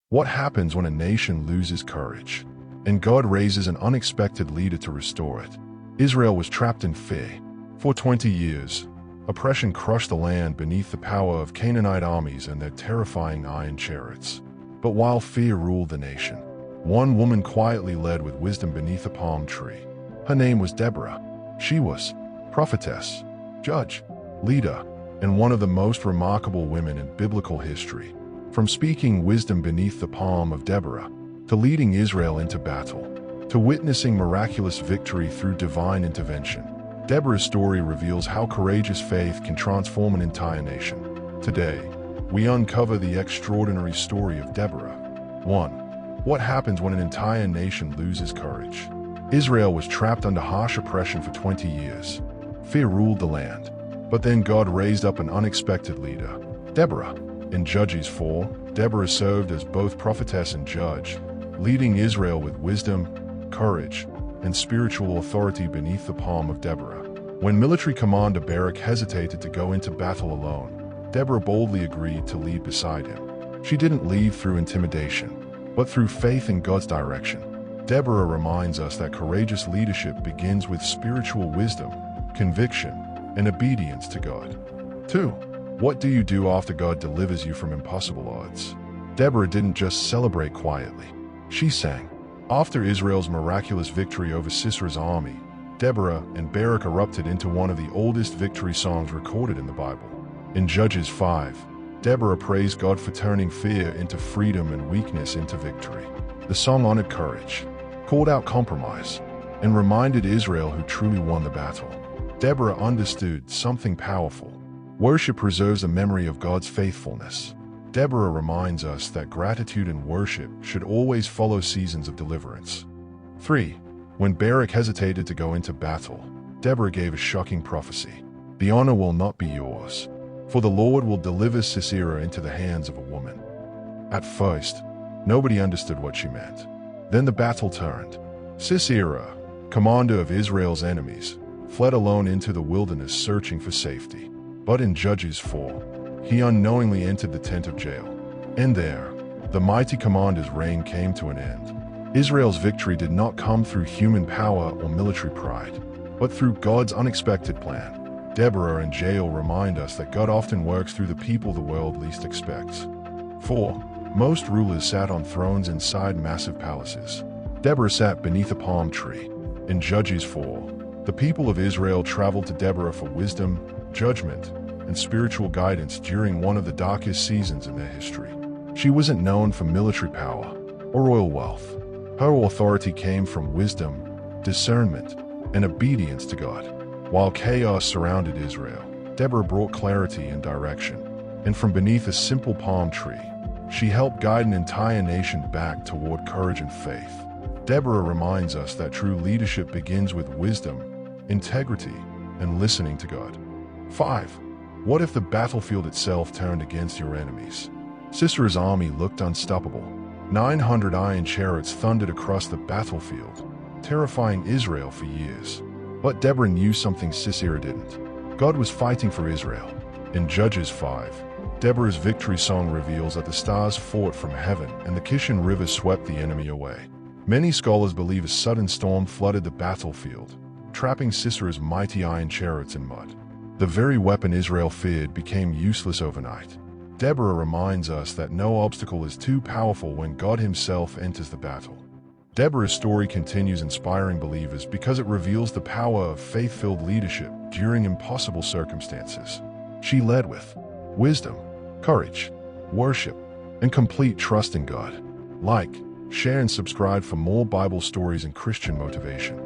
What happens when a nation loses courage, and God raises an unexpected leader to restore it? Israel was trapped in fear. For 20 years, oppression crushed the land beneath the power of Canaanite armies and their terrifying iron chariots. But while fear ruled the nation, one woman quietly led with wisdom beneath a palm tree. Her name was Deborah. She was prophetess, judge, leader, and one of the most remarkable women in biblical history. From speaking wisdom beneath the palm of Deborah, to leading Israel into battle, to witnessing miraculous victory through divine intervention, Deborah's story reveals how courageous faith can transform an entire nation. Today, we uncover the extraordinary story of Deborah. 1. What happens when an entire nation loses courage? Israel was trapped under harsh oppression for 20 years. Fear ruled the land. But then God raised up an unexpected leader, Deborah. In Judges 4, Deborah served as both prophetess and judge, leading Israel with wisdom, courage, and spiritual authority beneath the palm of Deborah. When military commander Barak hesitated to go into battle alone, Deborah boldly agreed to lead beside him. She didn't lead through intimidation, but through faith in God's direction. Deborah reminds us that courageous leadership begins with spiritual wisdom, conviction, and obedience to God. 2. What do you do after God delivers you from impossible odds? Deborah didn't just celebrate quietly. She sang. After Israel's miraculous victory over Sisera's army, Deborah and Barak erupted into one of the oldest victory songs recorded in the Bible. In Judges 5, Deborah praised God for turning fear into freedom and weakness into victory. The song honored courage, called out compromise, and reminded Israel who truly won the battle. Deborah understood something powerful. Worship preserves a memory of God's faithfulness. Deborah reminds us that gratitude and worship should always follow seasons of deliverance. 3. When Barak hesitated to go into battle, Deborah gave a shocking prophecy. The honor will not be yours, for the Lord will deliver Sisera into the hands of a woman. At first, nobody understood what she meant. Then the battle turned. Sisera, commander of Israel's enemies, fled alone into the wilderness searching for safety. But in Judges 4, he unknowingly entered the tent of Jael. And there, the mighty commander's reign came to an end. Israel's victory did not come through human power or military pride, but through God's unexpected plan. Deborah and Jael remind us that God often works through the people the world least expects. 4. Most rulers sat on thrones inside massive palaces. Deborah sat beneath a palm tree. In Judges 4, the people of Israel traveled to Deborah for wisdom, judgment, and spiritual guidance during one of the darkest seasons in their history. She wasn't known for military power or royal wealth. Her authority came from wisdom, discernment, and obedience to God. While chaos surrounded Israel, Deborah brought clarity and direction. And from beneath a simple palm tree, she helped guide an entire nation back toward courage and faith. Deborah reminds us that true leadership begins with wisdom, integrity, and listening to God. 5. What if the battlefield itself turned against your enemies? Sisera's army looked unstoppable. 900 iron chariots thundered across the battlefield, terrifying Israel for years. But Deborah knew something Sisera didn't. God was fighting for Israel. In Judges 5, Deborah's victory song reveals that the stars fought from heaven and the Kishon River swept the enemy away. Many scholars believe a sudden storm flooded the battlefield, trapping Sisera's mighty iron chariots in mud. The very weapon Israel feared became useless overnight. Deborah reminds us that no obstacle is too powerful when God himself enters the battle. Deborah's story continues inspiring believers because it reveals the power of faith-filled leadership during impossible circumstances. She led with wisdom, courage, worship, and complete trust in God. Like, share, and subscribe for more Bible stories and Christian motivation.